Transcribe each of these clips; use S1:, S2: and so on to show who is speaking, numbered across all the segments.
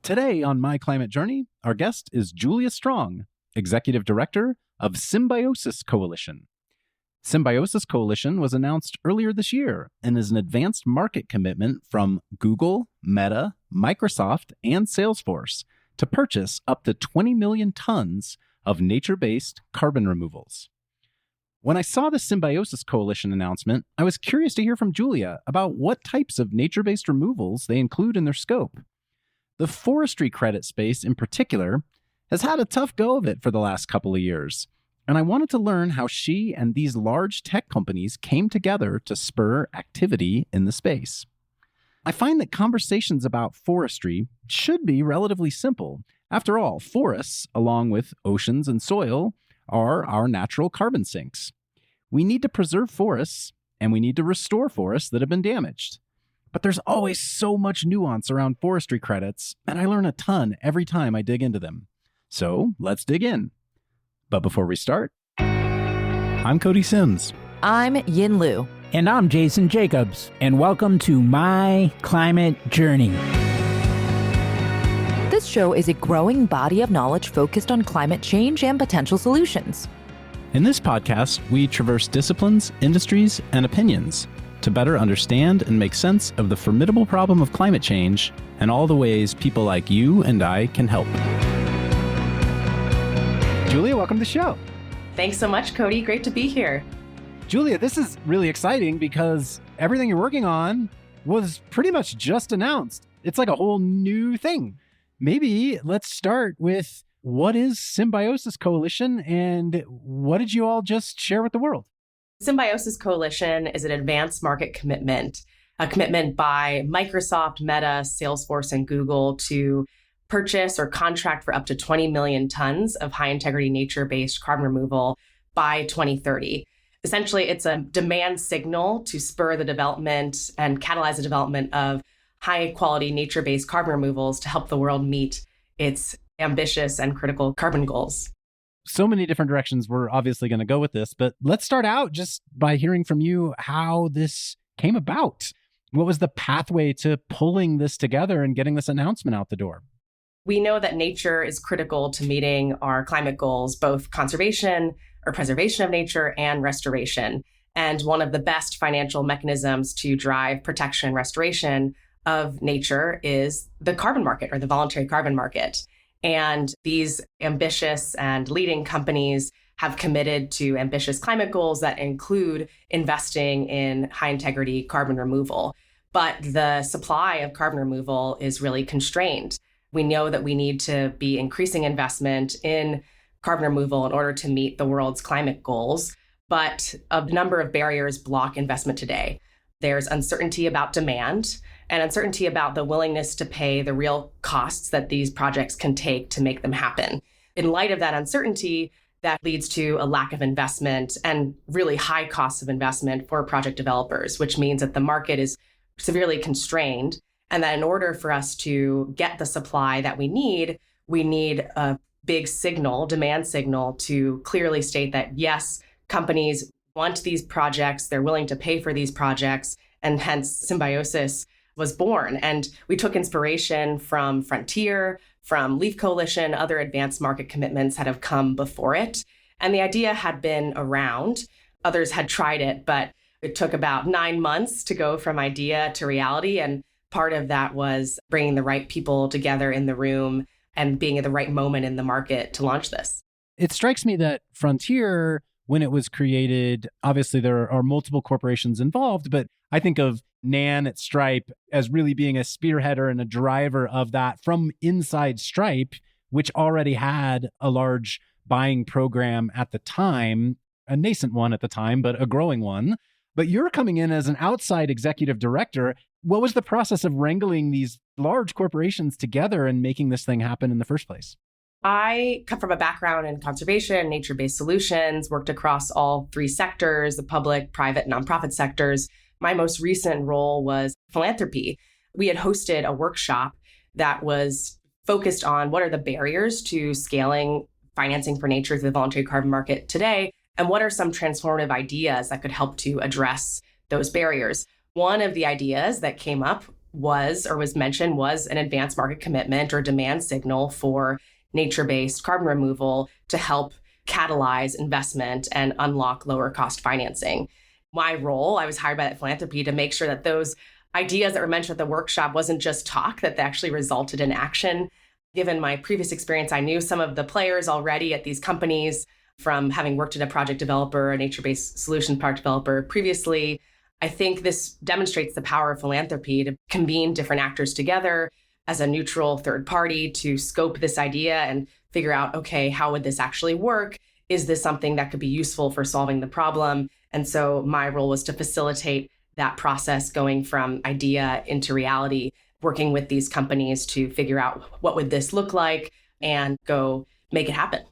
S1: Today on My Climate Journey, our guest is Julia Strong, Executive Director of Symbiosis Coalition. Symbiosis Coalition was announced earlier this year and is an advanced market commitment from Google, Meta, Microsoft, and Salesforce to purchase up to 20 million tons of nature-based carbon removals. When I saw the Symbiosis Coalition announcement, I was curious to hear from Julia about what types of nature-based removals they include in their scope. The forestry credit space in particular has had a tough go of it for the last couple of years, and I wanted to learn how she and these large tech companies came together to spur activity in the space. I find that conversations about forestry should be relatively simple. After all, forests, along with oceans and soil, are our natural carbon sinks. We need to preserve forests, and we need to restore forests that have been damaged. But there's always so much nuance around forestry credits, and I learn a ton every time I dig into them. So let's dig in. But before we start, I'm Cody Sims.
S2: I'm Yin Lu.
S3: And I'm Jason Jacobs. And welcome to My Climate Journey.
S2: This show is a growing body of knowledge focused on climate change and potential solutions.
S1: In this podcast, we traverse disciplines, industries, and opinions to better understand and make sense of the formidable problem of climate change and all the ways people like you and I can help. Julia, welcome to the show.
S4: Thanks so much, Cody. Great to be here.
S1: Julia, this is really exciting because everything you're working on was pretty much just announced. It's like a whole new thing. Maybe let's start with what is Symbiosis Coalition and what did you all just share with the world?
S4: Symbiosis Coalition is an advanced market commitment, a commitment by Microsoft, Meta, Salesforce, and Google to purchase or contract for up to 20 million tons of high-integrity nature-based carbon removal by 2030. Essentially, it's a demand signal to spur the development and catalyze the development of high-quality nature-based carbon removals to help the world meet its ambitious and critical carbon goals.
S1: So many different directions we're obviously going to go with this, but let's start out just by hearing from you how this came about. What was the pathway to pulling this together and getting this announcement out the door?
S4: We know that nature is critical to meeting our climate goals, both conservation or preservation of nature and restoration. And one of the best financial mechanisms to drive protection and restoration of nature is the carbon market or the voluntary carbon market. And these ambitious and leading companies have committed to ambitious climate goals that include investing in high integrity carbon removal. But the supply of carbon removal is really constrained. We know that we need to be increasing investment in carbon removal in order to meet the world's climate goals. But a number of barriers block investment today. There's uncertainty about demand and uncertainty about the willingness to pay the real costs that these projects can take to make them happen. In light of that uncertainty, that leads to a lack of investment and really high costs of investment for project developers, which means that the market is severely constrained. And that in order for us to get the supply that we need a big signal, demand signal, to clearly state that, yes, companies want these projects, they're willing to pay for these projects, and hence Symbiosis was born. And we took inspiration from Frontier, from Leaf Coalition, other advanced market commitments that have come before it. And the idea had been around. Others had tried it, but it took about 9 months to go from idea to reality. And part of that was bringing the right people together in the room and being at the right moment in the market to launch this.
S1: It strikes me that Frontier, when it was created, obviously there are multiple corporations involved, but I think of Nan at Stripe as really being a spearheader and a driver of that from inside Stripe, which already had a large buying program at the time, a nascent one at the time, but a growing one. But you're coming in as an outside executive director. What was the process of wrangling these large corporations together and making this thing happen in the first place?
S4: I come from a background in conservation, nature-based solutions, worked across all three sectors, the public, private, nonprofit sectors. My most recent role was philanthropy. We had hosted a workshop that was focused on what are the barriers to scaling financing for nature through the voluntary carbon market today, and what are some transformative ideas that could help to address those barriers. One of the ideas that came up was mentioned was an advanced market commitment or demand signal for nature-based carbon removal to help catalyze investment and unlock lower cost financing. My role, I was hired by that philanthropy to make sure that those ideas that were mentioned at the workshop wasn't just talk, that they actually resulted in action. Given my previous experience, I knew some of the players already at these companies from having worked at a project developer, a nature-based solution product developer previously. I think this demonstrates the power of philanthropy to convene different actors together as a neutral third party to scope this idea and figure out, okay, how would this actually work? Is this something that could be useful for solving the problem? And so my role was to facilitate that process going from idea into reality, working with these companies to figure out what would this look like and go make it happen.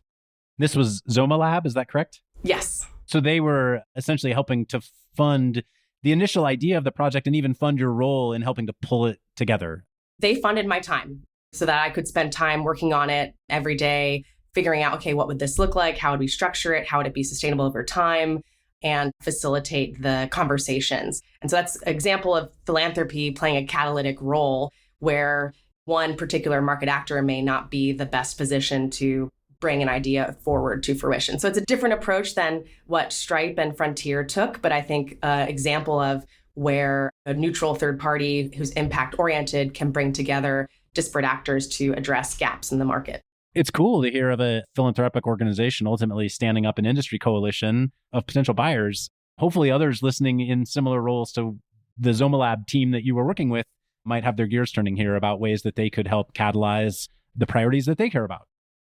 S1: This was Zoma Lab, is that correct?
S4: Yes.
S1: So they were essentially helping to fund the initial idea of the project and even fund your role in helping to pull it together.
S4: They funded my time so that I could spend time working on it every day, figuring out, okay, what would this look like? How would we structure it? How would it be sustainable over time? And facilitate the conversations. And so that's an example of philanthropy playing a catalytic role where one particular market actor may not be the best position to bring an idea forward to fruition. So it's a different approach than what Stripe and Frontier took, but I think an example of where a neutral third party who's impact-oriented can bring together disparate actors to address gaps in the market.
S1: It's cool to hear of a philanthropic organization ultimately standing up an industry coalition of potential buyers. Hopefully others listening in similar roles to the Zoma Lab team that you were working with might have their gears turning here about ways that they could help catalyze the priorities that they care about.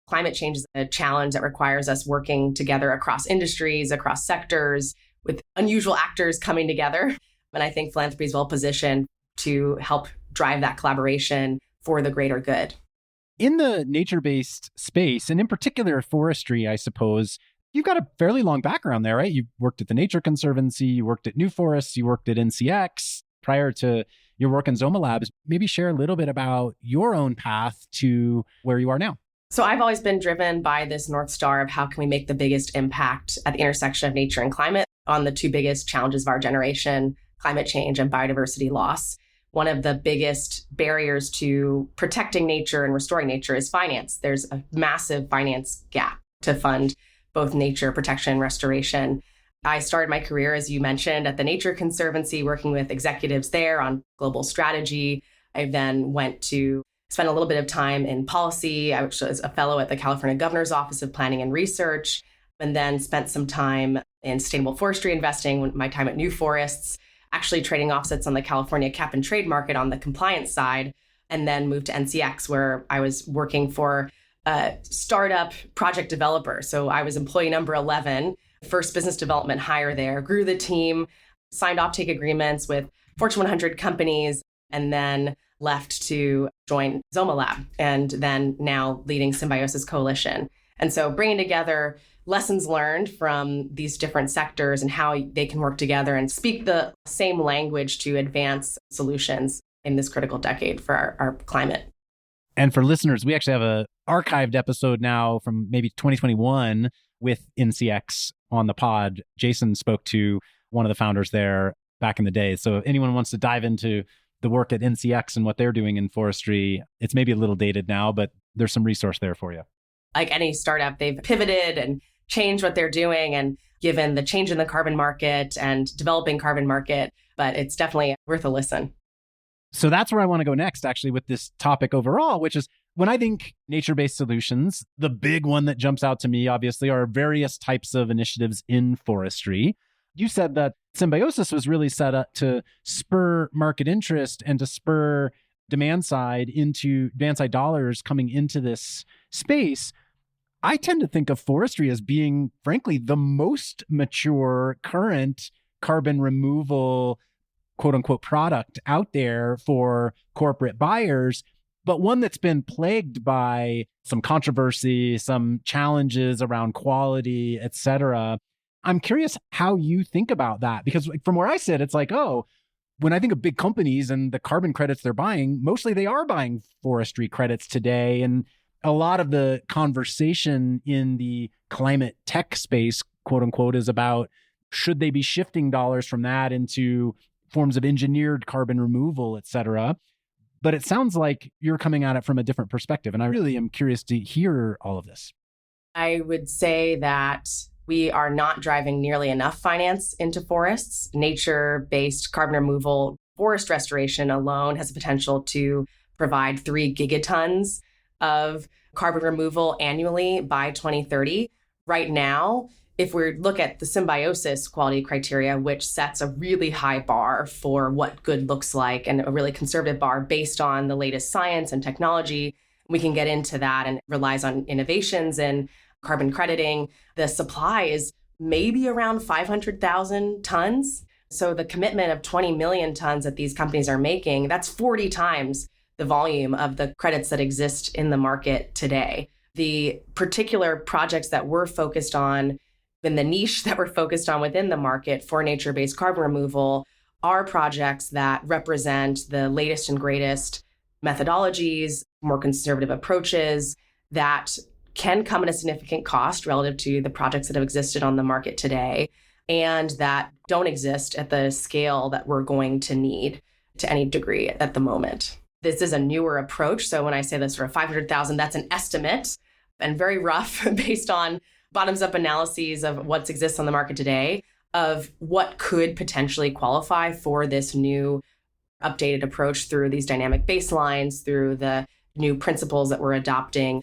S4: Climate change is a challenge that requires us working together across industries, across sectors, with unusual actors coming together. And I think philanthropy is well positioned to help drive that collaboration for the greater good.
S1: In the nature-based space, and in particular forestry, I suppose, you've got a fairly long background there, right? You worked at the Nature Conservancy, you worked at New Forests, you worked at NCX prior to your work in Zoma Labs. Maybe share a little bit about your own path to where you are now.
S4: So I've always been driven by this North Star of how can we make the biggest impact at the intersection of nature and climate on the two biggest challenges of our generation, climate change and biodiversity loss. One of the biggest barriers to protecting nature and restoring nature is finance. There's a massive finance gap to fund both nature protection and restoration. I started my career, as you mentioned, at the Nature Conservancy, working with executives there on global strategy. I then went to spend a little bit of time in policy. I was a fellow at the California Governor's Office of Planning and Research, and then spent some time in sustainable forestry investing, my time at New Forests, actually trading offsets on the California cap and trade market on the compliance side, and then moved to NCX, where I was working for a startup project developer. So I was employee number 11, first business development hire there, grew the team, signed offtake agreements with Fortune 100 companies, and then left to join Zoma Lab, and then now leading Symbiosis Coalition. And so bringing together lessons learned from these different sectors and how they can work together and speak the same language to advance solutions in this critical decade for our climate.
S1: And for listeners, we actually have an archived episode now from maybe 2021 with NCX on the pod. Jason spoke to one of the founders there back in the day. So if anyone wants to dive into the work at NCX and what they're doing in forestry, it's maybe a little dated now, but there's some resource there for you.
S4: Like any startup, they've pivoted and changed what they're doing, and given the change in the carbon market and developing carbon market, but it's definitely worth a listen.
S1: So that's where I want to go next, actually, with this topic overall, which is when I think nature-based solutions, the big one that jumps out to me, obviously, are various types of initiatives in forestry. You said that Symbiosis was really set up to spur market interest and to spur demand side dollars coming into this space. I tend to think of forestry as being, frankly, the most mature current carbon removal, quote unquote, product out there for corporate buyers, but one that's been plagued by some controversy, some challenges around quality, et cetera. I'm curious how you think about that, because from where I sit, it's like, oh, when I think of big companies and the carbon credits they're buying, mostly they are buying forestry credits today. And a lot of the conversation in the climate tech space, quote unquote, is about should they be shifting dollars from that into forms of engineered carbon removal, et cetera. But it sounds like you're coming at it from a different perspective. And I really am curious to hear all of this.
S4: I would say that we are not driving nearly enough finance into forests. Nature-based carbon removal, forest restoration alone has the potential to provide 3 gigatons of carbon removal annually by 2030. Right now, if we look at the Symbiosis quality criteria, which sets a really high bar for what good looks like and a really conservative bar based on the latest science and technology, we can get into that, and relies on innovations in carbon crediting. The supply is maybe around 500,000 tons. So the commitment of 20 million tons that these companies are making, that's 40 times the volume of the credits that exist in the market today. The particular projects that we're focused on, in the niche that we're focused on within the market for nature-based carbon removal, are projects that represent the latest and greatest methodologies, more conservative approaches that can come at a significant cost relative to the projects that have existed on the market today, and that don't exist at the scale that we're going to need to any degree at the moment. This is a newer approach. So when I say this sort of 500,000, that's an estimate and very rough based on bottoms-up analyses of what exists on the market today of what could potentially qualify for this new updated approach through these dynamic baselines, through the new principles that we're adopting.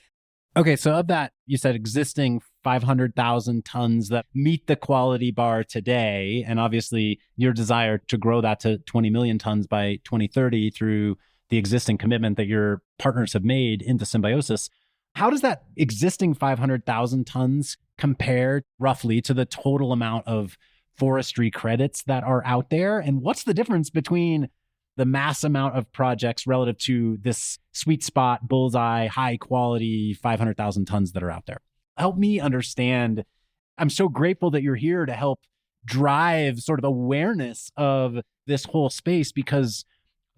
S1: Okay, so of that, you said existing 500,000 tons that meet the quality bar today, and obviously your desire to grow that to 20 million tons by 2030 through the existing commitment that your partners have made into Symbiosis. How does that existing 500,000 tons compare roughly to the total amount of forestry credits that are out there? And what's the difference between the mass amount of projects relative to this sweet spot, bullseye, high quality 500,000 tons that are out there? Help me understand. I'm so grateful that you're here to help drive sort of awareness of this whole space, because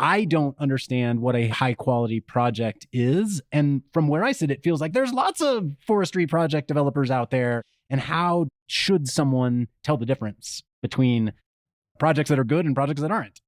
S1: I don't understand what a high quality project is. And from where I sit, it feels like there's lots of forestry project developers out there. And how should someone tell the difference between projects that are good and projects that aren't?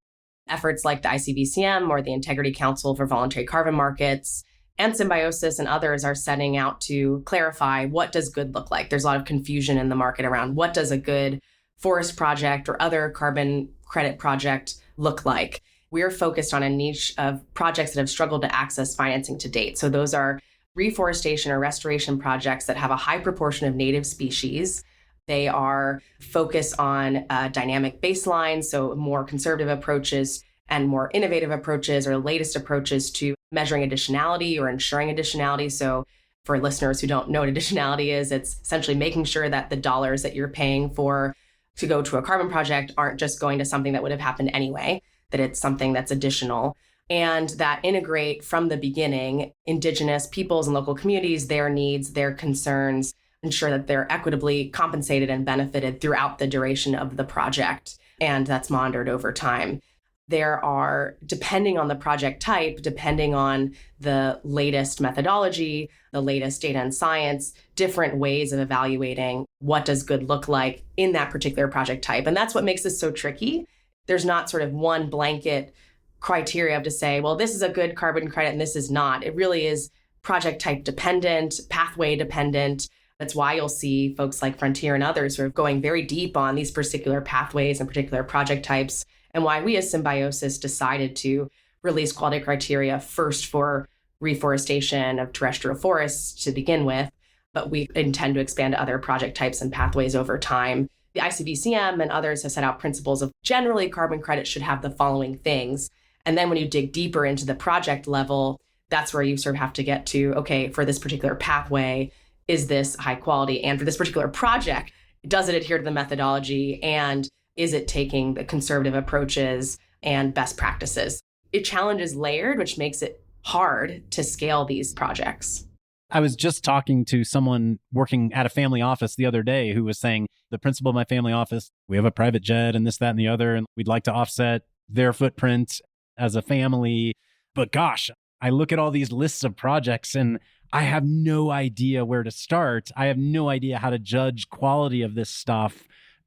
S4: Efforts like the ICVCM or the Integrity Council for Voluntary Carbon Markets and Symbiosis and others are setting out to clarify, what does good look like? There's a lot of confusion in the market around what does a good forest project or other carbon credit project look like. We're focused on a niche of projects that have struggled to access financing to date. So those are reforestation or restoration projects that have a high proportion of native species. They are focused on dynamic baselines, so more conservative approaches and more innovative approaches or latest approaches to measuring additionality or ensuring additionality. So for listeners who don't know what additionality is, it's essentially making sure that the dollars that you're paying for to go to a carbon project aren't just going to something that would have happened anyway, that it's something that's additional, and that integrate from the beginning Indigenous peoples and local communities, their needs, their concerns, ensure that they're equitably compensated and benefited throughout the duration of the project. And that's monitored over time. There are, depending on the project type, depending on the latest methodology, the latest data and science, different ways of evaluating what does good look like in that particular project type. And that's what makes this so tricky. There's not sort of one blanket criteria to say, well, this is a good carbon credit and this is not. It really is project type dependent, pathway dependent. That's why you'll see folks like Frontier and others sort of going very deep on these particular pathways and particular project types, and why we as Symbiosis decided to release quality criteria first for reforestation of terrestrial forests to begin with, but we intend to expand to other project types and pathways over time. The ICVCM and others have set out principles of generally carbon credits should have the following things. And then when you dig deeper into the project level, that's where you sort of have to get to, okay, for this particular pathway, is this high quality? And for this particular project, does it adhere to the methodology? And is it taking the conservative approaches and best practices? It challenges layered, which makes it hard to scale these projects.
S1: I was just talking to someone working at a family office the other day who was saying, the principal of my family office, we have a private jet and this, that, and the other, and we'd like to offset their footprint as a family. But gosh, I look at all these lists of projects and I have no idea where to start. I have no idea how to judge quality of this stuff.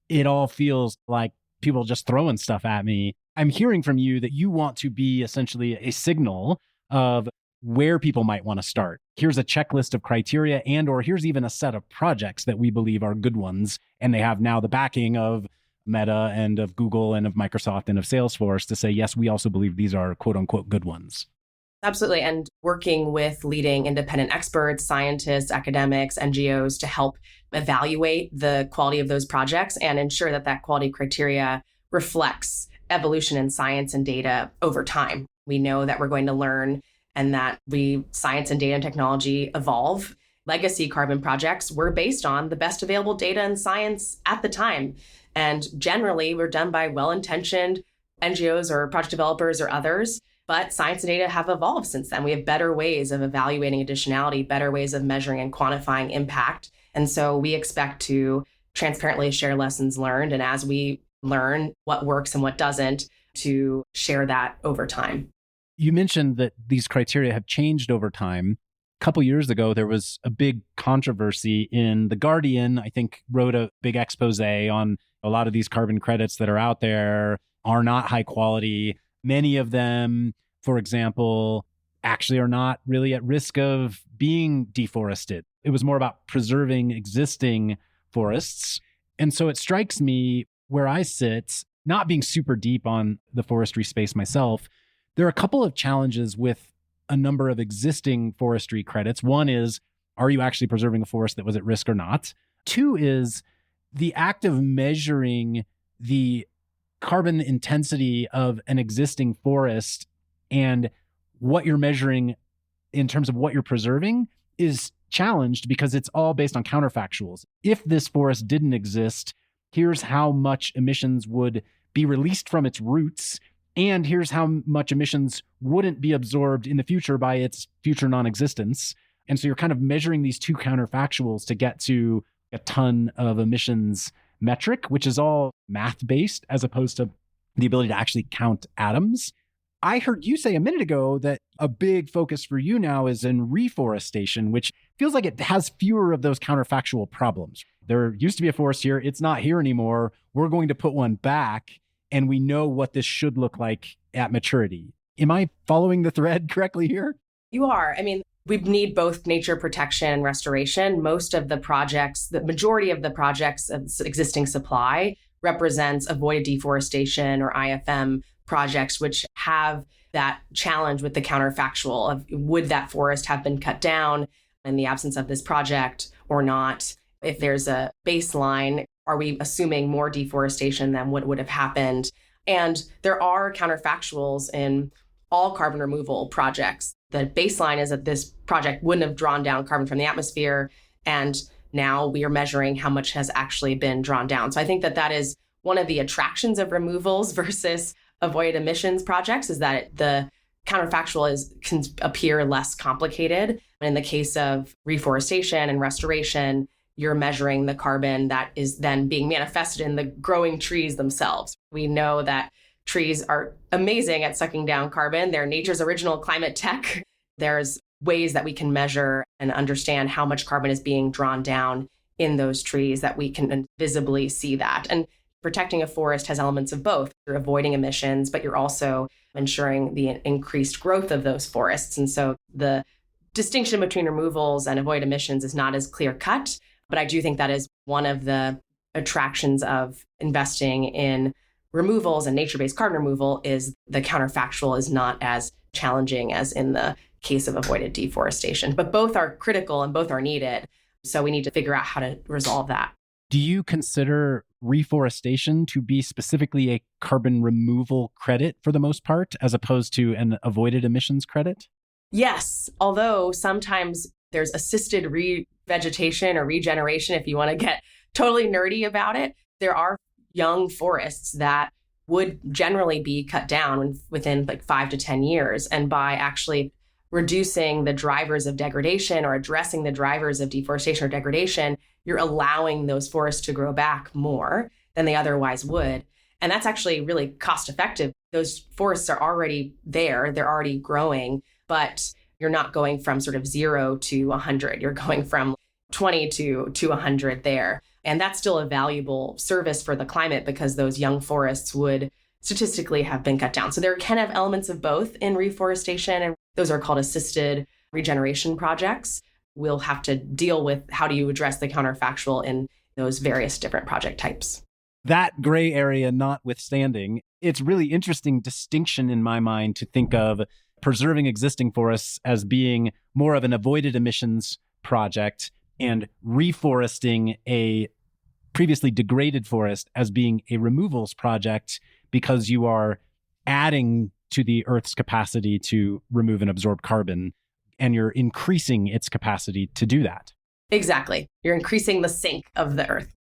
S1: It all feels like people just throwing stuff at me. I'm hearing from you that you want to be essentially a signal of where people might want to start. Here's a checklist of criteria or here's even a set of projects that we believe are good ones. And they have now the backing of Meta and of Google and of Microsoft and of Salesforce to say, yes, we also believe these are quote unquote good ones.
S4: Absolutely. And working with leading independent experts, scientists, academics, NGOs to help evaluate the quality of those projects and ensure that that quality criteria reflects evolution in science and data over time. We know that we're going to learn and that science and data and technology evolve. Legacy carbon projects were based on the best available data and science at the time. And generally, were done by well-intentioned NGOs or project developers or others. But science and data have evolved since then. We have better ways of evaluating additionality, better ways of measuring and quantifying impact. And so we expect to transparently share lessons learned. And as we learn what works and what doesn't, to share that over time.
S1: You mentioned that these criteria have changed over time. A couple years ago, there was a big controversy in The Guardian, I think, wrote a big expose on a lot of these carbon credits that are out there are not high quality. Many of them, for example, actually are not really at risk of being deforested. It was more about preserving existing forests. And so it strikes me where I sit, not being super deep on the forestry space myself, there are a couple of challenges with a number of existing forestry credits. One is, are you actually preserving a forest that was at risk or not? Two is the act of measuring the carbon intensity of an existing forest and what you're measuring in terms of what you're preserving is challenged because it's all based on counterfactuals. If this forest didn't exist, here's how much emissions would be released from its roots, and here's how much emissions wouldn't be absorbed in the future by its future non-existence. And so you're kind of measuring these two counterfactuals to get to a ton of emissions metric, which is all math-based as opposed to the ability to actually count atoms. I heard you say a minute ago that a big focus for you now is in reforestation, which feels like it has fewer of those counterfactual problems. There used to be a forest here. It's not here anymore. We're going to put one back, and we know what this should look like at maturity. Am I following the thread correctly here?
S4: You are. I mean, we need both nature protection and restoration. Most of the projects, the majority of the projects of existing supply represents avoided deforestation or IFM projects, which have that challenge with the counterfactual of would that forest have been cut down in the absence of this project or not? If there's a baseline, are we assuming more deforestation than what would have happened? And there are counterfactuals in all carbon removal projects. The baseline is that this project wouldn't have drawn down carbon from the atmosphere. And now we are measuring how much has actually been drawn down. So I think that is one of the attractions of removals versus avoided emissions projects, is that the counterfactual can appear less complicated. And in the case of reforestation and restoration, you're measuring the carbon that is then being manifested in the growing trees themselves. We know that trees are amazing at sucking down carbon. They're nature's original climate tech. There's ways that we can measure and understand how much carbon is being drawn down in those trees that we can visibly see that. And protecting a forest has elements of both. You're avoiding emissions, but you're also ensuring the increased growth of those forests. And so the distinction between removals and avoid emissions is not as clear cut. But I do think that is one of the attractions of investing in removals and nature-based carbon removal is the counterfactual is not as challenging as in the case of avoided deforestation. But both are critical and both are needed. So we need to figure out how to resolve that.
S1: Do you consider reforestation to be specifically a carbon removal credit for the most part, as opposed to an avoided emissions credit?
S4: Yes, although sometimes there's assisted revegetation or regeneration, if you want to get totally nerdy about it. There are young forests that would generally be cut down within like 5 to 10 years. And by actually reducing the drivers of degradation or addressing the drivers of deforestation or degradation, you're allowing those forests to grow back more than they otherwise would. And that's actually really cost effective. Those forests are already there, they're already growing, but you're not going from sort of 0 to 100. You're going from 20 to 100 there. And that's still a valuable service for the climate because those young forests would statistically have been cut down. So there can have elements of both in reforestation, and those are called assisted regeneration projects. We'll have to deal with how do you address the counterfactual in those various different project types.
S1: That gray area notwithstanding, it's really interesting distinction in my mind to think of preserving existing forests as being more of an avoided emissions project and reforesting a previously degraded forest as being a removals project because you are adding to the Earth's capacity to remove and absorb carbon, and you're increasing its capacity to do that.
S4: Exactly. You're increasing the sink of the Earth.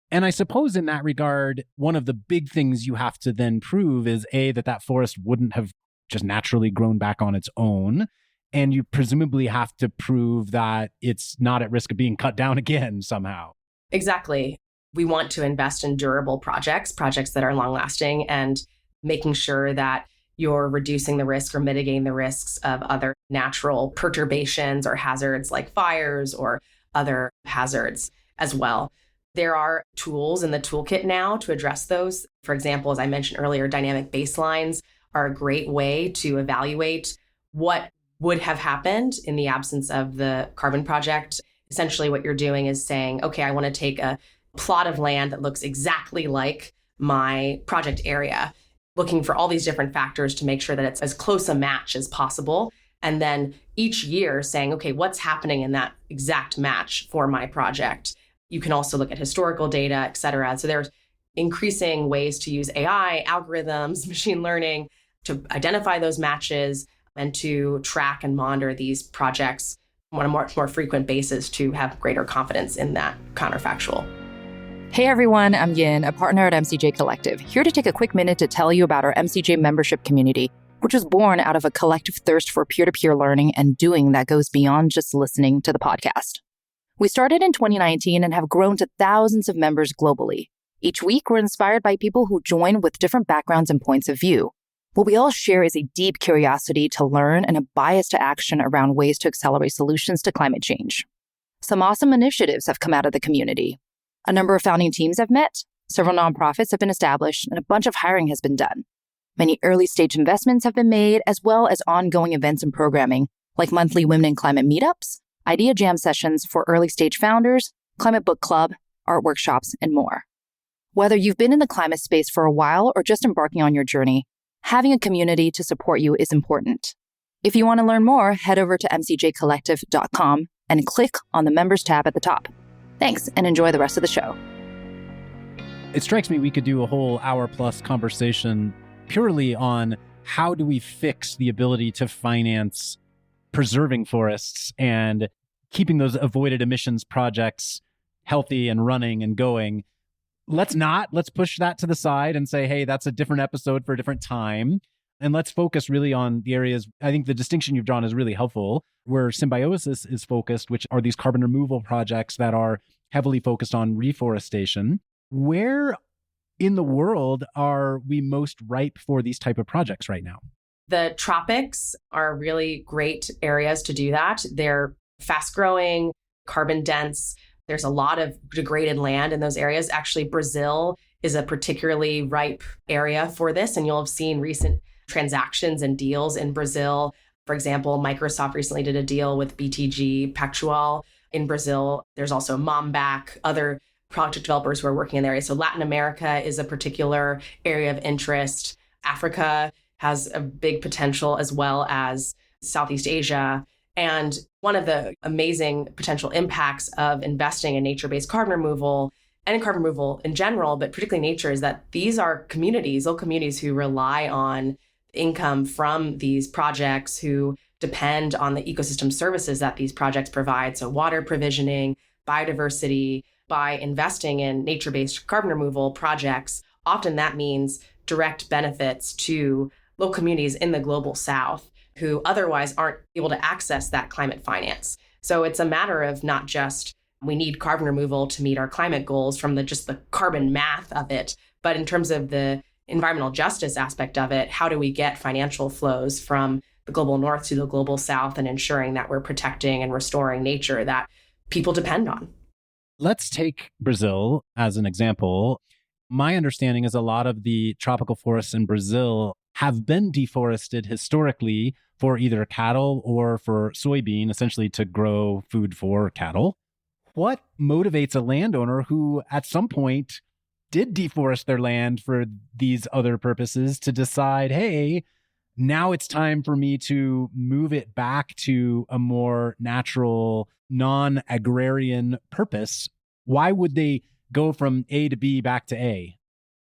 S1: And I suppose in that regard, one of the big things you have to then prove is A, that forest wouldn't have just naturally grown back on its own. And you presumably have to prove that it's not at risk of being cut down again somehow.
S4: Exactly. We want to invest in durable projects that are long lasting, and making sure that you're reducing the risk or mitigating the risks of other natural perturbations or hazards like fires or other hazards as well. There are tools in the toolkit now to address those. For example, as I mentioned earlier, dynamic baselines are a great way to evaluate what would have happened in the absence of the carbon project. Essentially, what you're doing is saying, okay, I want to take a plot of land that looks exactly like my project area, looking for all these different factors to make sure that it's as close a match as possible. And then each year saying, okay, what's happening in that exact match for my project? You can also look at historical data, et cetera. So there's increasing ways to use AI, algorithms, machine learning to identify those matches and to track and monitor these projects on a much more frequent basis to have greater confidence in that counterfactual.
S2: Hey everyone, I'm Yin, a partner at MCJ Collective, here to take a quick minute to tell you about our MCJ membership community, which was born out of a collective thirst for peer-to-peer learning and doing that goes beyond just listening to the podcast. We started in 2019 and have grown to thousands of members globally. Each week, we're inspired by people who join with different backgrounds and points of view. What we all share is a deep curiosity to learn and a bias to action around ways to accelerate solutions to climate change. Some awesome initiatives have come out of the community. A number of founding teams have met, several nonprofits have been established, and a bunch of hiring has been done. Many early-stage investments have been made, as well as ongoing events and programming, like monthly Women in Climate meetups, idea jam sessions for early-stage founders, climate book club, art workshops, and more. Whether you've been in the climate space for a while or just embarking on your journey, having a community to support you is important. If you want to learn more, head over to mcjcollective.com and click on the Members tab at the top. Thanks, and enjoy the rest of the show.
S1: It strikes me we could do a whole hour-plus conversation purely on how do we fix the ability to finance preserving forests and keeping those avoided emissions projects healthy and running and going. Let's push that to the side and say, hey, that's a different episode for a different time. And let's focus really on the areas. I think the distinction you've drawn is really helpful, where Symbiosis is focused, which are these carbon removal projects that are heavily focused on reforestation. Where in the world are we most ripe for these type of projects right now?
S4: The tropics are really great areas to do that. They're fast growing, carbon dense. There's a lot of degraded land in those areas. Actually, Brazil is a particularly ripe area for this, and you'll have seen recent transactions and deals in Brazil. For example, Microsoft recently did a deal with BTG Pactual in Brazil. There's also Momback, other project developers who are working in the area. So Latin America is a particular area of interest. Africa has a big potential, as well as Southeast Asia. And one of the amazing potential impacts of investing in nature-based carbon removal and carbon removal in general, but particularly nature, is that these are communities, little communities who rely on income from these projects, who depend on the ecosystem services that these projects provide. So water provisioning, biodiversity. By investing in nature-based carbon removal projects, often that means direct benefits to local communities in the global south who otherwise aren't able to access that climate finance. So it's a matter of not just we need carbon removal to meet our climate goals from just the carbon math of it, but in terms of the environmental justice aspect of it, how do we get financial flows from the global north to the global south and ensuring that we're protecting and restoring nature that people depend on?
S1: Let's take Brazil as an example. My understanding is a lot of the tropical forests in Brazil have been deforested historically for either cattle or for soybean, essentially to grow food for cattle. What motivates a landowner who at some point did deforest their land for these other purposes to decide, hey, now it's time for me to move it back to a more natural, non-agrarian purpose? Why would they go from A to B back to A?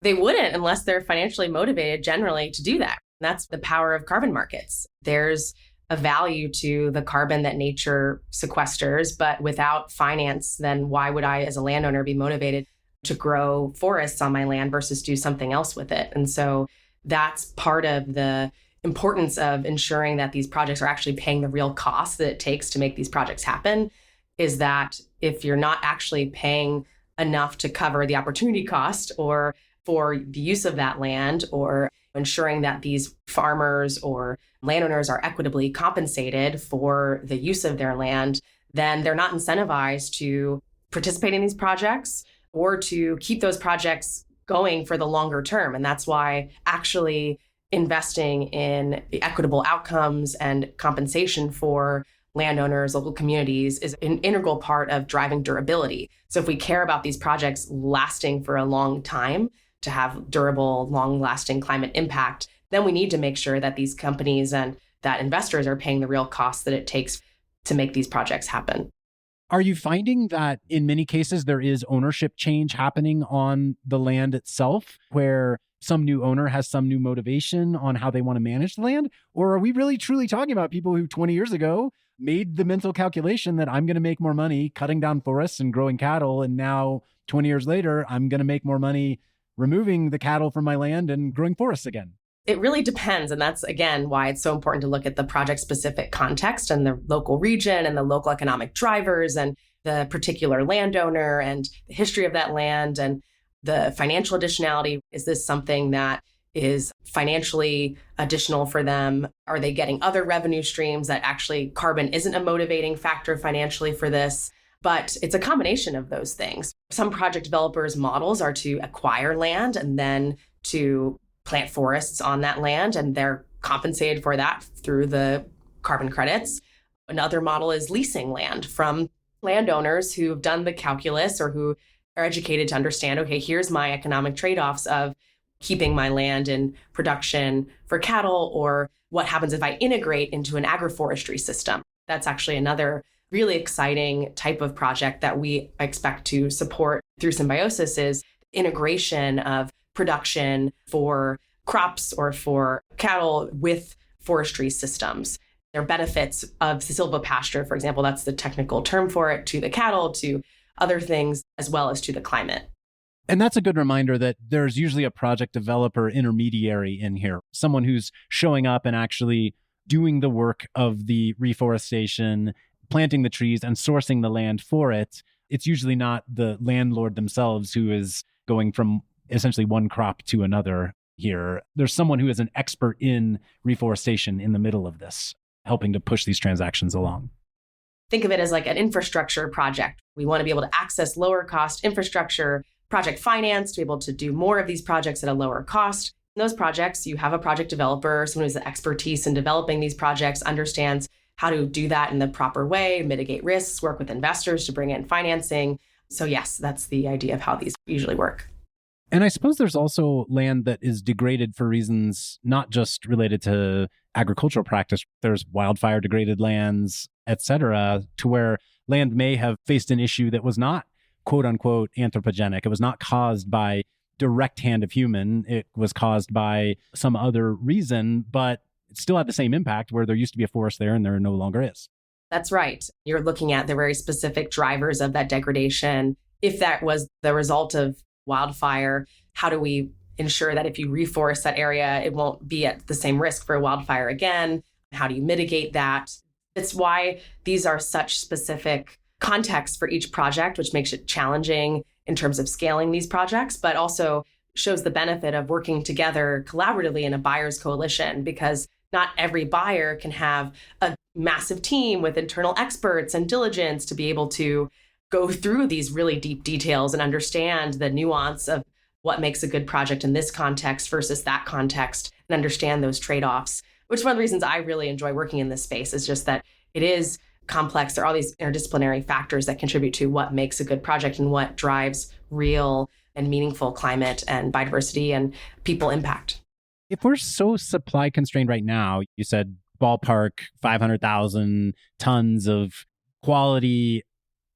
S4: They wouldn't unless they're financially motivated generally to do that. That's the power of carbon markets. There's a value to the carbon that nature sequesters, but without finance, then why would I as a landowner be motivated to grow forests on my land versus do something else with it? And so that's part of the importance of ensuring that these projects are actually paying the real cost that it takes to make these projects happen, is that if you're not actually paying enough to cover the opportunity cost or for the use of that land, or ensuring that these farmers or landowners are equitably compensated for the use of their land, then they're not incentivized to participate in these projects or to keep those projects going for the longer term. And that's why actually investing in the equitable outcomes and compensation for landowners, local communities is an integral part of driving durability. So if we care about these projects lasting for a long time to have durable, long-lasting climate impact, then we need to make sure that these companies and that investors are paying the real costs that it takes to make these projects happen.
S1: Are you finding that in many cases there is ownership change happening on the land itself, where some new owner has some new motivation on how they want to manage the land? Or are we really truly talking about people who 20 years ago made the mental calculation that I'm going to make more money cutting down forests and growing cattle, and now 20 years later, I'm going to make more money removing the cattle from my land and growing forests again?
S4: It really depends. And that's, again, why it's so important to look at the project-specific context and the local region and the local economic drivers and the particular landowner and the history of that land and the financial additionality. Is this something that is financially additional for them? Are they getting other revenue streams that actually carbon isn't a motivating factor financially for this? But it's a combination of those things. Some project developers' models are to acquire land and then to plant forests on that land, and they're compensated for that through the carbon credits. Another model is leasing land from landowners who've done the calculus or who are educated to understand, okay, here's my economic trade-offs of keeping my land in production for cattle, or what happens if I integrate into an agroforestry system. That's actually another really exciting type of project that we expect to support through Symbiosis, is integration of production for crops or for cattle with forestry systems. There are benefits of silvopasture, for example, that's the technical term for it, to the cattle, to other things, as well as to the climate.
S1: And that's a good reminder that there's usually a project developer intermediary in here, someone who's showing up and actually doing the work of the reforestation, planting the trees and sourcing the land for it. It's usually not the landlord themselves who is going from essentially one crop to another here. There's someone who is an expert in reforestation in the middle of this, helping to push these transactions along.
S4: Think of it as like an infrastructure project. We want to be able to access lower cost infrastructure, project finance, to be able to do more of these projects at a lower cost. In those projects, you have a project developer, someone who's the expertise in developing these projects, understands how to do that in the proper way, mitigate risks, work with investors to bring in financing. So yes, that's the idea of how these usually work.
S1: And I suppose there's also land that is degraded for reasons not just related to agricultural practice. There's wildfire degraded lands, et cetera, to where land may have faced an issue that was not quote unquote anthropogenic. It was not caused by direct hand of human. It was caused by some other reason, but it still had the same impact where there used to be a forest there and there no longer is.
S4: That's right. You're looking at the very specific drivers of that degradation. If that was the result of wildfire, how do we ensure that if you reforest that area, it won't be at the same risk for a wildfire again? How do you mitigate that? It's why these are such specific contexts for each project, which makes it challenging in terms of scaling these projects, but also shows the benefit of working together collaboratively in a buyer's coalition, because not every buyer can have a massive team with internal experts and diligence to be able to go through these really deep details and understand the nuance of what makes a good project in this context versus that context and understand those trade-offs, which is one of the reasons I really enjoy working in this space is just that it is complex. There are all these interdisciplinary factors that contribute to what makes a good project and what drives real and meaningful climate and biodiversity and people impact.
S1: If we're so supply constrained right now, you said ballpark 500,000 tons of quality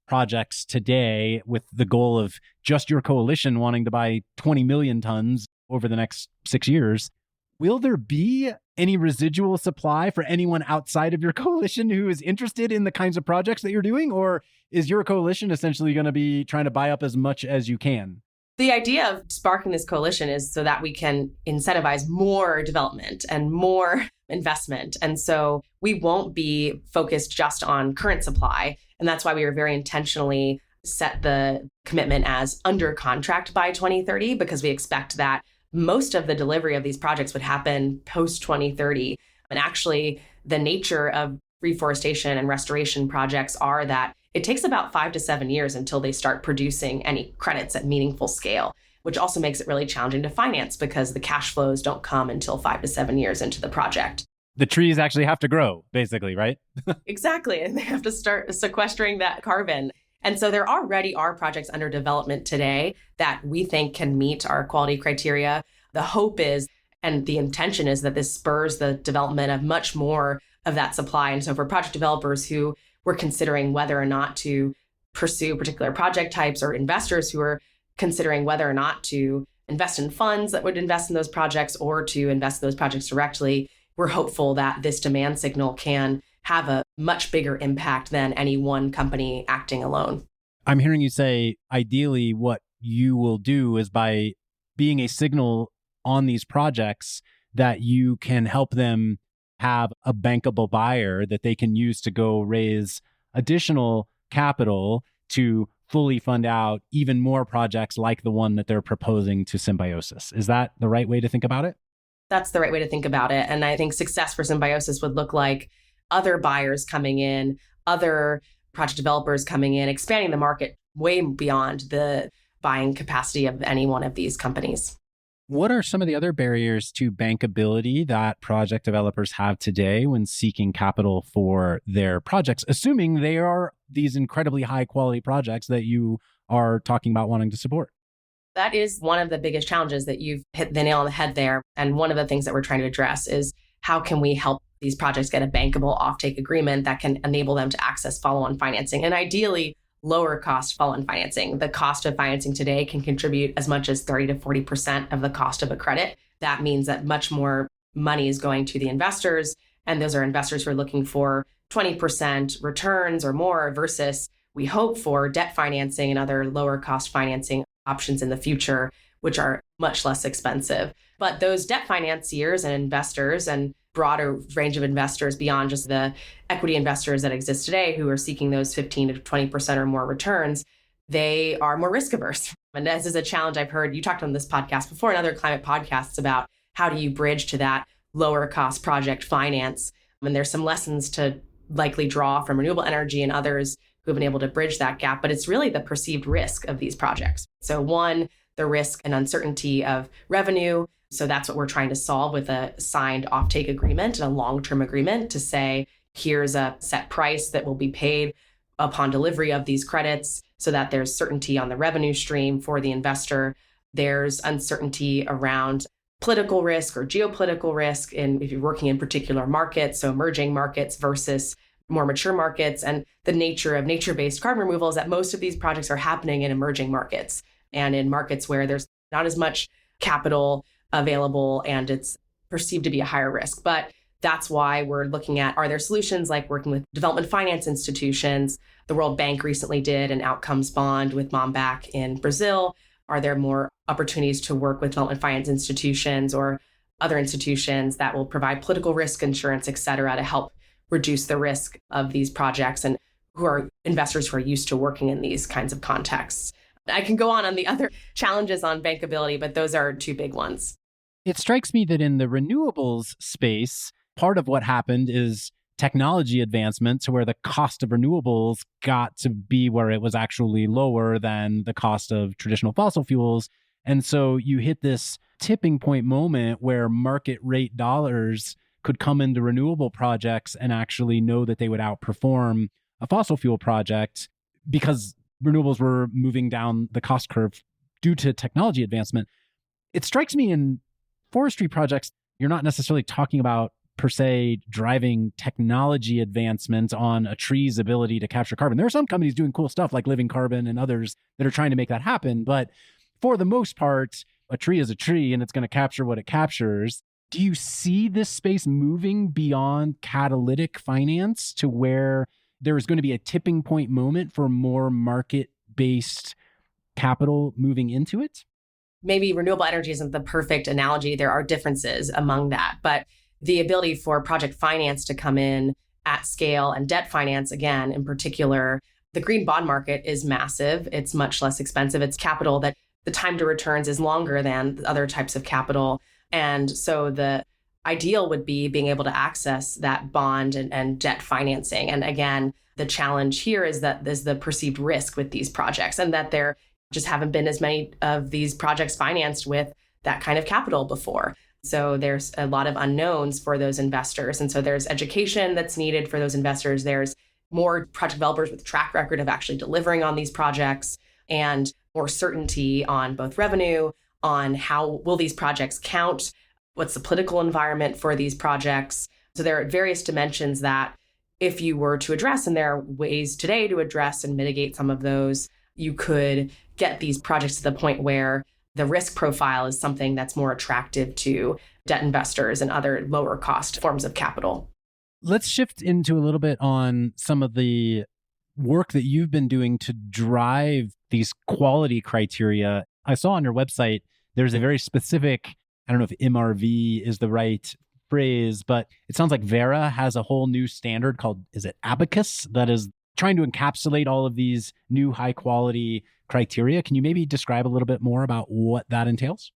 S1: projects today with the goal of just your coalition wanting to buy 20 million tons over the next 6 years. Will there be any residual supply for anyone outside of your coalition who is interested in the kinds of projects that you're doing? Or is your coalition essentially going to be trying to buy up as much as you can?
S4: The idea of sparking this coalition is so that we can incentivize more development and more investment. And so we won't be focused just on current supply. And that's why we were very intentionally set the commitment as under contract by 2030, because we expect that most of the delivery of these projects would happen post 2030. And actually, the nature of reforestation and restoration projects are that it takes about 5 to 7 years until they start producing any credits at meaningful scale, which also makes it really challenging to finance because the cash flows don't come until 5 to 7 years into the project.
S1: The trees actually have to grow, basically, right?
S4: Exactly. And they have to start sequestering that carbon. And so there already are projects under development today that we think can meet our quality criteria. The hope is, and the intention is that this spurs the development of much more of that supply. And so for project developers who were considering whether or not to pursue particular project types, or investors who are considering whether or not to invest in funds that would invest in those projects or to invest in those projects directly, we're hopeful that this demand signal can have a much bigger impact than any one company acting alone.
S1: I'm hearing you say, ideally, what you will do is by being a signal on these projects that you can help them have a bankable buyer that they can use to go raise additional capital to fully fund out even more projects like the one that they're proposing to Symbiosis. Is that the right way to think about it?
S4: That's the right way to think about it. And I think success for Symbiosis would look like other buyers coming in, other project developers coming in, expanding the market way beyond the buying capacity of any one of these companies.
S1: What are some of the other barriers to bankability that project developers have today when seeking capital for their projects, assuming they are these incredibly high quality projects that you are talking about wanting to support?
S4: That is one of the biggest challenges that you've hit the nail on the head there. And one of the things that we're trying to address is how can we help these projects get a bankable offtake agreement that can enable them to access follow-on financing, and ideally lower cost follow-on financing. The cost of financing today can contribute as much as 30 to 40% of the cost of a credit. That means that much more money is going to the investors, and those are investors who are looking for 20% returns or more versus we hope for debt financing and other lower cost financing options in the future, which are much less expensive. But those debt financiers and investors and broader range of investors beyond just the equity investors that exist today who are seeking those 15 to 20% or more returns, they are more risk averse. And this is a challenge I've heard you talked on this podcast before and other climate podcasts about how do you bridge to that lower cost project finance. And there's some lessons to likely draw from renewable energy and others who have been able to bridge that gap, but it's really the perceived risk of these projects. So one, the risk and uncertainty of revenue. So that's what we're trying to solve with a signed offtake agreement and a long-term agreement to say, here's a set price that will be paid upon delivery of these credits so that there's certainty on the revenue stream for the investor. There's uncertainty around political risk or geopolitical risk if you're working in particular markets, so emerging markets versus more mature markets. And the nature of nature-based carbon removal is that most of these projects are happening in emerging markets and in markets where there's not as much capital available and it's perceived to be a higher risk. But that's why we're looking at, are there solutions like working with development finance institutions? The World Bank recently did an outcomes bond with MOMBAC in Brazil. Are there more opportunities to work with development finance institutions or other institutions that will provide political risk insurance, et cetera, to help reduce the risk of these projects and who are investors who are used to working in these kinds of contexts? I can go on the other challenges on bankability, but those are two big ones.
S1: It strikes me that in the renewables space, part of what happened is technology advancement to where the cost of renewables got to be where it was actually lower than the cost of traditional fossil fuels. And so you hit this tipping point moment where market rate dollars could come into renewable projects and actually know that they would outperform a fossil fuel project because renewables were moving down the cost curve due to technology advancement. It strikes me in forestry projects, you're not necessarily talking about per se driving technology advancement on a tree's ability to capture carbon. There are some companies doing cool stuff like Living Carbon and others that are trying to make that happen. But for the most part, a tree is a tree and it's going to capture what it captures. Do you see this space moving beyond catalytic finance to where there is going to be a tipping point moment for more market-based capital moving into it?
S4: Maybe renewable energy isn't the perfect analogy. There are differences among that. But the ability for project finance to come in at scale and debt finance, again, in particular, the green bond market is massive. It's much less expensive. It's capital that the time to returns is longer than other types of capital. And so the ideal would be being able to access that bond and debt financing. And again, the challenge here is that there's the perceived risk with these projects and that there just haven't been as many of these projects financed with that kind of capital before. So there's a lot of unknowns for those investors. And so there's education that's needed for those investors. There's more project developers with track record of actually delivering on these projects and more certainty on both revenue, on how will these projects count, what's the political environment for these projects. So there are various dimensions that if you were to address, and there are ways today to address and mitigate some of those, you could get these projects to the point where the risk profile is something that's more attractive to debt investors and other lower cost forms of capital.
S1: Let's shift into a little bit on some of the work that you've been doing to drive these quality criteria. I saw on your website, there's a very specific, I don't know if MRV is the right phrase, but it sounds like Verra has a whole new standard called, is it Abacus, that is trying to encapsulate all of these new high quality criteria. Can you maybe describe a little bit more about what that entails?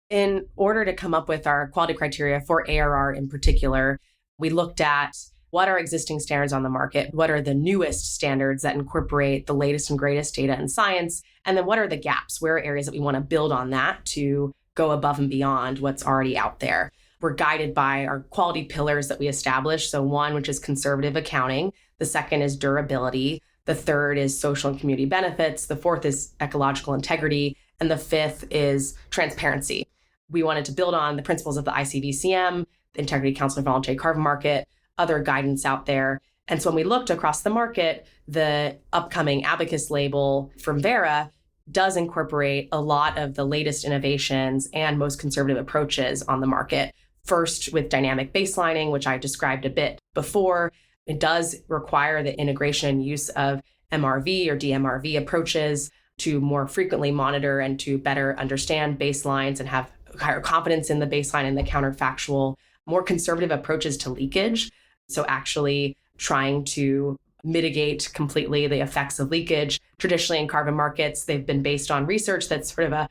S4: In order to come up with our quality criteria for ARR in particular, we looked at what are existing standards on the market, what are the newest standards that incorporate the latest and greatest data and science, and then what are the gaps, where are areas that we want to build on that to go above and beyond what's already out there. We're guided by our quality pillars that we established. So one, which is conservative accounting. The second is durability. The third is social and community benefits. The fourth is ecological integrity. And the fifth is transparency. We wanted to build on the principles of the ICVCM, the Integrity Council for Voluntary Carbon Market, other guidance out there. And so when we looked across the market, the upcoming Abacus label from Verra does incorporate a lot of the latest innovations and most conservative approaches on the market. First, with dynamic baselining, which I described a bit before, it does require the integration and use of MRV or DMRV approaches to more frequently monitor and to better understand baselines and have higher confidence in the baseline and the counterfactual, more conservative approaches to leakage. So actually trying to mitigate completely the effects of leakage. Traditionally in carbon markets, they've been based on research that's sort of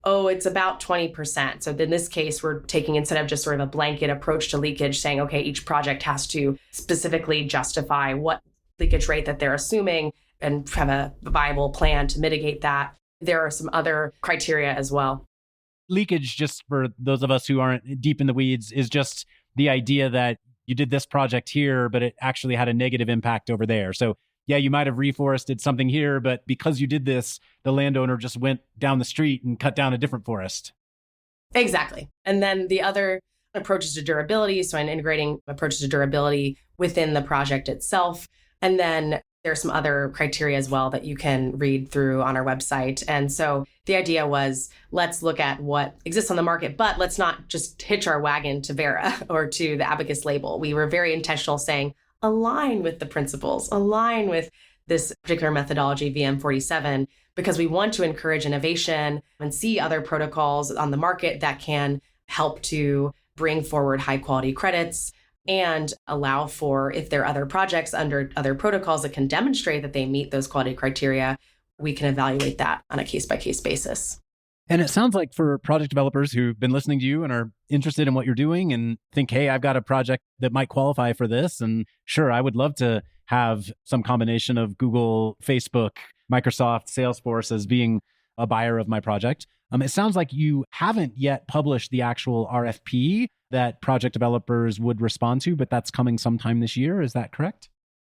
S4: it's about 20%. So in this case, we're taking, instead of just sort of a blanket approach to leakage, saying, okay, each project has to specifically justify what leakage rate that they're assuming and have a viable plan to mitigate that. There are some other criteria as well.
S1: Leakage, just for those of us who aren't deep in the weeds, is just the idea that you did this project here, but it actually had a negative impact over there. So yeah, you might have reforested something here, but because you did this, the landowner just went down the street and cut down a different forest.
S4: Exactly. And then the other approaches to durability, so in integrating approaches to durability within the project itself. And then there's some other criteria as well that you can read through on our website. And so the idea was, let's look at what exists on the market, but let's not just hitch our wagon to Verra or to the Abacus label. We were very intentional saying, align with the principles, align with this particular methodology, VM47, because we want to encourage innovation and see other protocols on the market that can help to bring forward high quality credits and allow for, if there are other projects under other protocols that can demonstrate that they meet those quality criteria, we can evaluate that on a case-by-case basis.
S1: And it sounds like for project developers who've been listening to you and are interested in what you're doing and think, hey, I've got a project that might qualify for this. And sure, I would love to have some combination of Google, Facebook, Microsoft, Salesforce as being a buyer of my project. It sounds like you haven't yet published the actual RFP that project developers would respond to, but that's coming sometime this year. Is that correct?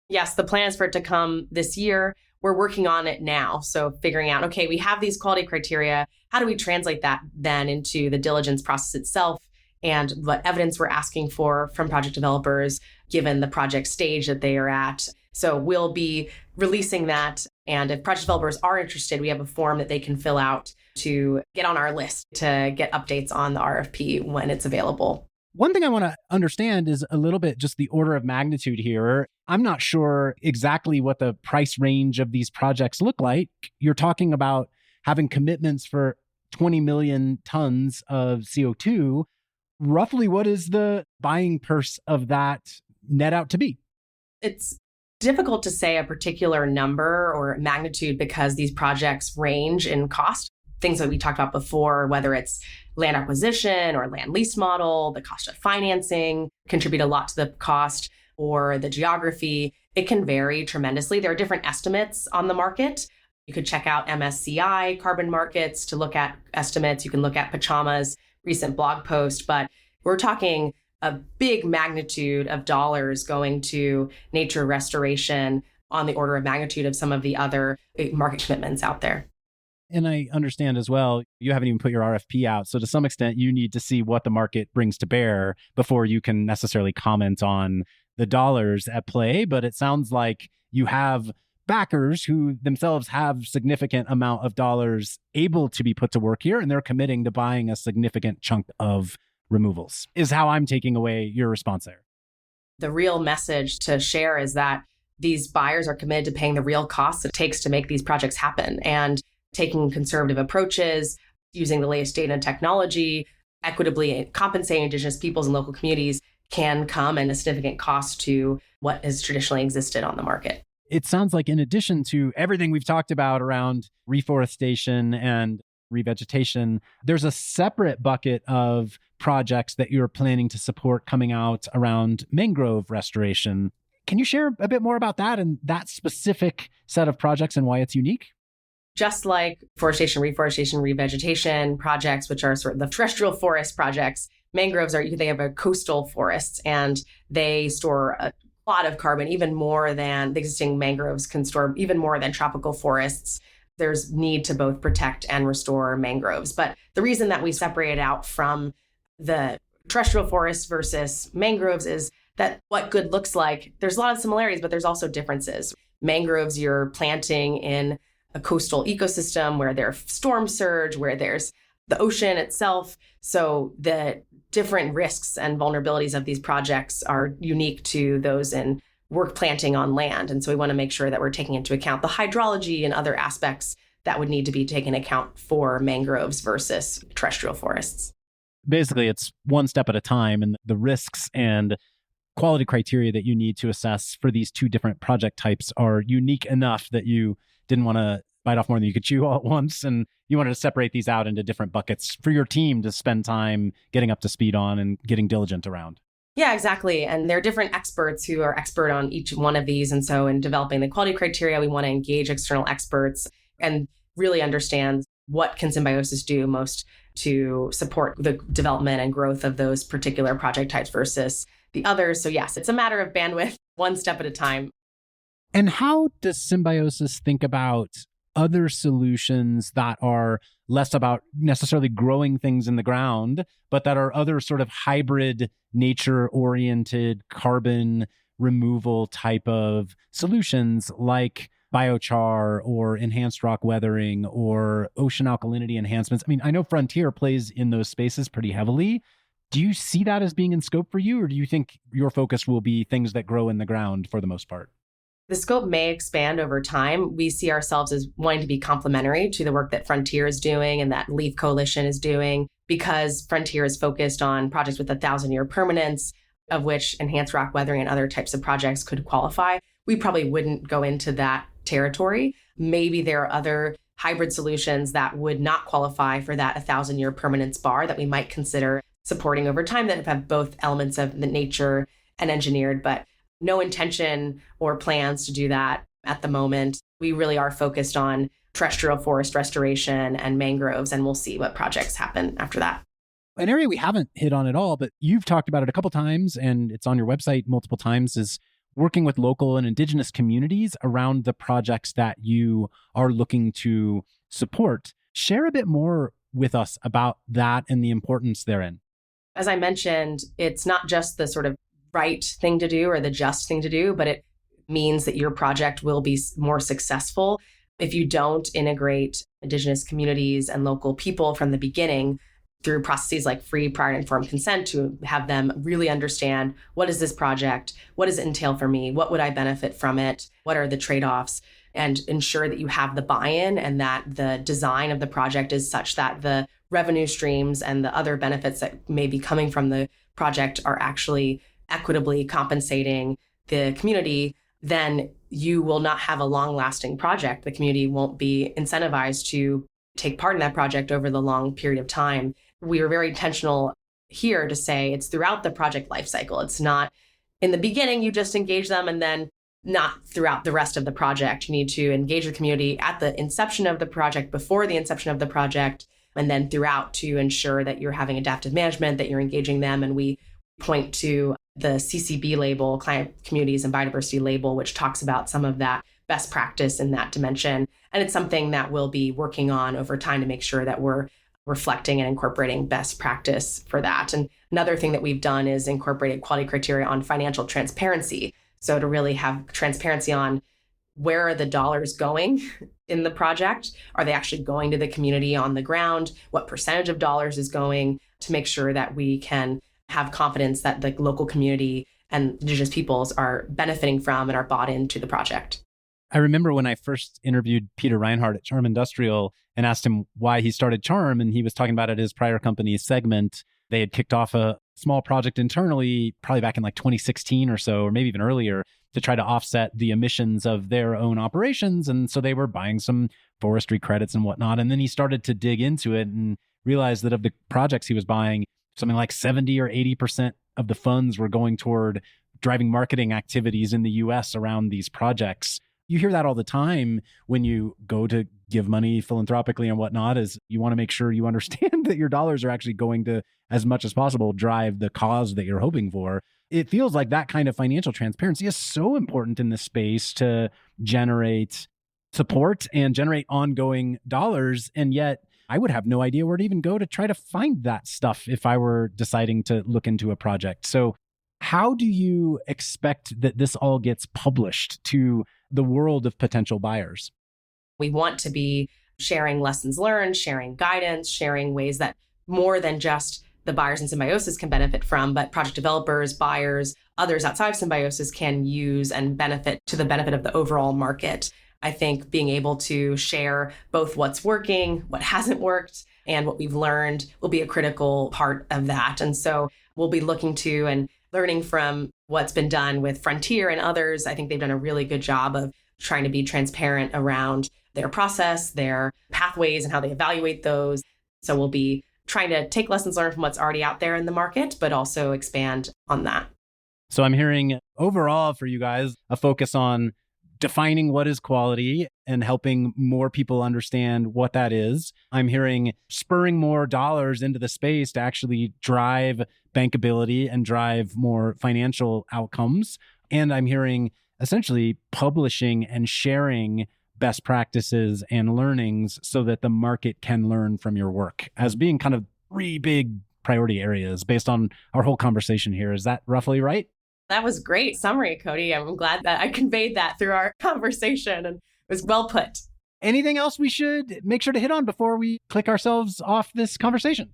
S4: Yes, the plan is for it to come this year. We're working on it now. So figuring out, okay, we have these quality criteria. How do we translate that then into the diligence process itself and what evidence we're asking for from project developers, given the project stage that they are at? So we'll be releasing that. And if project developers are interested, we have a form that they can fill out to get on our list to get updates on the RFP when it's available.
S1: One thing I want to understand is a little bit just the order of magnitude here. I'm not sure exactly what the price range of these projects look like. You're talking about having commitments for 20 million tons of CO2. Roughly, what is the buying purse of that net out to be?
S4: It's difficult to say a particular number or magnitude because these projects range in cost. Things that we talked about before, whether it's land acquisition or land lease model, the cost of financing contribute a lot to the cost, or the geography. It can vary tremendously. There are different estimates on the market. You could check out MSCI carbon markets to look at estimates. You can look at Pachama's recent blog post, but we're talking a big magnitude of dollars going to nature restoration on the order of magnitude of some of the other market commitments out there.
S1: And I understand as well, you haven't even put your RFP out. So to some extent, you need to see what the market brings to bear before you can necessarily comment on the dollars at play. But it sounds like you have backers who themselves have significant amount of dollars able to be put to work here, and they're committing to buying a significant chunk of removals, is how I'm taking away your response there.
S4: The real message to share is that these buyers are committed to paying the real costs it takes to make these projects happen, and taking conservative approaches, using the latest data and technology, equitably compensating Indigenous peoples and local communities can come at a significant cost to what has traditionally existed on the market.
S1: It sounds like in addition to everything we've talked about around reforestation and revegetation, there's a separate bucket of projects that you're planning to support coming out around mangrove restoration. Can you share a bit more about that and that specific set of projects and why it's unique?
S4: Just like forestation, reforestation, revegetation projects, which are sort of the terrestrial forest projects, mangroves are, they have a coastal forests, and they store a lot of carbon, even more than the existing mangroves can store, even more than tropical forests. There's need to both protect and restore mangroves. But the reason that we separate it out from the terrestrial forests versus mangroves is that what good looks like, there's a lot of similarities, but there's also differences. Mangroves, you're planting in a coastal ecosystem where there's storm surge, where there's the ocean itself. So the different risks and vulnerabilities of these projects are unique to those in work planting on land. And so we want to make sure that we're taking into account the hydrology and other aspects that would need to be taken into account for mangroves versus terrestrial forests.
S1: Basically, it's one step at a time, and the risks and quality criteria that you need to assess for these two different project types are unique enough that you didn't want to bite off more than you could chew all at once. And you wanted to separate these out into different buckets for your team to spend time getting up to speed on and getting diligent around.
S4: Yeah, exactly. And there are different experts who are expert on each one of these. And so in developing the quality criteria, we want to engage external experts and really understand what can Symbiosis do most to support the development and growth of those particular project types versus the others. So yes, it's a matter of bandwidth, one step at a time.
S1: And how does Symbiosis think about other solutions that are less about necessarily growing things in the ground, but that are other sort of hybrid, nature-oriented carbon removal type of solutions like biochar or enhanced rock weathering or ocean alkalinity enhancements? I mean, I know Frontier plays in those spaces pretty heavily. Do you see that as being in scope for you, or do you think your focus will be things that grow in the ground for the most part?
S4: The scope may expand over time. We see ourselves as wanting to be complementary to the work that Frontier is doing and that Leaf Coalition is doing, because Frontier is focused on projects with 1,000-year permanence, of which enhanced rock weathering and other types of projects could qualify. We probably wouldn't go into that territory. Maybe there are other hybrid solutions that would not qualify for that 1,000-year permanence bar that we might consider supporting over time that have both elements of the nature and engineered, but no intention or plans to do that at the moment. We really are focused on terrestrial forest restoration and mangroves, and we'll see what projects happen after that.
S1: An area we haven't hit on at all, but you've talked about it a couple times and it's on your website multiple times, is working with local and indigenous communities around the projects that you are looking to support. Share a bit more with us about that and the importance therein.
S4: As I mentioned, it's not just the sort of right thing to do or the just thing to do, but it means that your project will be more successful if you don't integrate indigenous communities and local people from the beginning through processes like free, prior, and informed consent to have them really understand, what is this project? What does it entail for me? What would I benefit from it? What are the trade-offs? And ensure that you have the buy-in and that the design of the project is such that the revenue streams and the other benefits that may be coming from the project are actually equitably compensating the community. Then you will not have a long-lasting project. The community won't be incentivized to take part in that project over the long period of time. We are very intentional here to say it's throughout the project lifecycle. It's not in the beginning, you just engage them and then not throughout the rest of the project. You need to engage the community at the inception of the project, before the inception of the project, and then throughout to ensure that you're having adaptive management, that you're engaging them. And we point to the CCB label, Client Communities and Biodiversity label, which talks about some of that best practice in that dimension. And it's something that we'll be working on over time to make sure that we're reflecting and incorporating best practice for that. And another thing that we've done is incorporated quality criteria on financial transparency. So to really have transparency on where are the dollars going in the project? Are they actually going to the community on the ground? What percentage of dollars is going, to make sure that we can have confidence that the local community and indigenous peoples are benefiting from and are bought into the project.
S1: I remember when I first interviewed Peter Reinhardt at Charm Industrial and asked him why he started Charm, and he was talking about at his prior company's Segment, they had kicked off a small project internally, probably back in like 2016 or so, or maybe even earlier, to try to offset the emissions of their own operations. And so they were buying some forestry credits and whatnot. And then he started to dig into it and realized that of the projects he was buying, something like 70 or 80% of the funds were going toward driving marketing activities in the US around these projects. You hear that all the time when you go to give money philanthropically and whatnot, is you want to make sure you understand that your dollars are actually going to, as much as possible, drive the cause that you're hoping for. It feels like that kind of financial transparency is so important in this space to generate support and generate ongoing dollars. And yet I would have no idea where to even go to try to find that stuff if I were deciding to look into a project. So how do you expect that this all gets published to the world of potential buyers?
S4: We want to be sharing lessons learned, sharing guidance, sharing ways that more than just the buyers in Symbiosis can benefit from, but project developers, buyers, others outside of Symbiosis can use and benefit to the benefit of the overall market. I think being able to share both what's working, what hasn't worked, and what we've learned will be a critical part of that. And so we'll be looking to and learning from what's been done with Frontier and others. I think they've done a really good job of trying to be transparent around their process, their pathways, and how they evaluate those. So we'll be trying to take lessons learned from what's already out there in the market, but also expand on that.
S1: So I'm hearing overall for you guys, a focus on defining what is quality and helping more people understand what that is. I'm hearing spurring more dollars into the space to actually drive bankability and drive more financial outcomes. And I'm hearing essentially publishing and sharing best practices and learnings so that the market can learn from your work as being kind of three big priority areas based on our whole conversation here. Is that roughly right?
S4: That was great summary, Cody. I'm glad that I conveyed that through our conversation, and it was well put.
S1: Anything else we should make sure to hit on before we click ourselves off this conversation?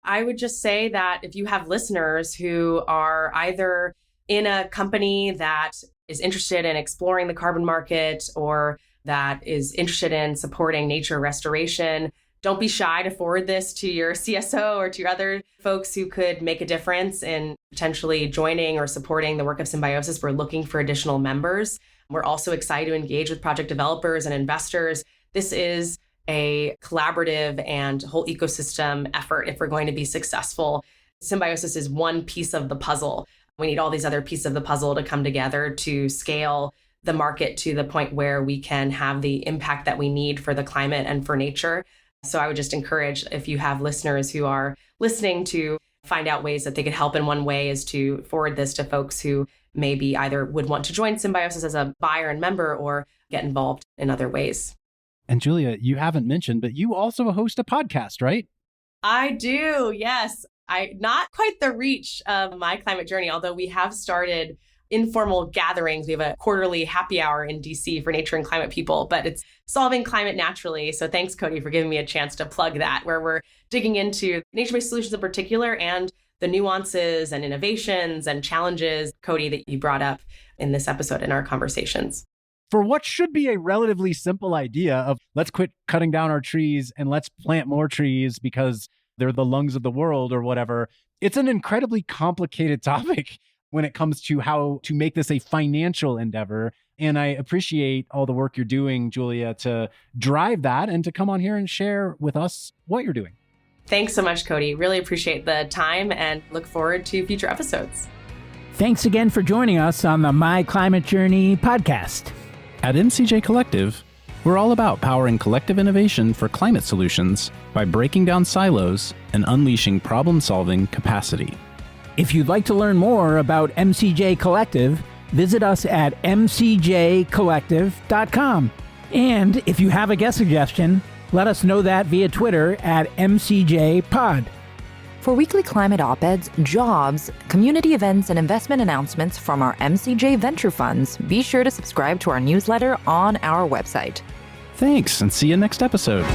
S4: I would just say that if you have listeners who are either in a company that is interested in exploring the carbon market or that is interested in supporting nature restoration, don't be shy to forward this to your CSO or to your other folks who could make a difference in potentially joining or supporting the work of Symbiosis. We're looking for additional members. We're also excited to engage with project developers and investors. This is a collaborative and whole ecosystem effort if we're going to be successful. Symbiosis is one piece of the puzzle. We need all these other pieces of the puzzle to come together to scale the market to the point where we can have the impact that we need for the climate and for nature. So I would just encourage, if you have listeners who are listening, to find out ways that they could help. In one way is to forward this to folks who maybe either would want to join Symbiosis as a buyer and member or get involved in other ways.
S1: And Julia, you haven't mentioned, but you also host a podcast, right?
S4: I do, yes. Not quite the reach of My Climate Journey, although we have started informal gatherings. We have a quarterly happy hour in DC for nature and climate people, but it's Solving Climate Naturally. So thanks, Cody, for giving me a chance to plug that, where we're digging into nature-based solutions in particular and the nuances and innovations and challenges, Cody, that you brought up in this episode in our conversations.
S1: For what should be a relatively simple idea of let's quit cutting down our trees and let's plant more trees because they're the lungs of the world or whatever, it's an incredibly complicated topic when it comes to how to make this a financial endeavor. And I appreciate all the work you're doing, Julia, to drive that and to come on here and share with us what you're doing.
S4: Thanks so much, Cody. Really appreciate the time and look forward to future episodes.
S3: Thanks again for joining us on the My Climate Journey podcast.
S1: At NCJ Collective, we're all about powering collective innovation for climate solutions by breaking down silos and unleashing problem-solving capacity.
S3: If you'd like to learn more about MCJ Collective, visit us at mcjcollective.com. And if you have a guest suggestion, let us know that via Twitter at MCJPod.
S2: For weekly climate op-eds, jobs, community events, and investment announcements from our MCJ venture funds, be sure to subscribe to our newsletter on our website.
S1: Thanks, and see you next episode.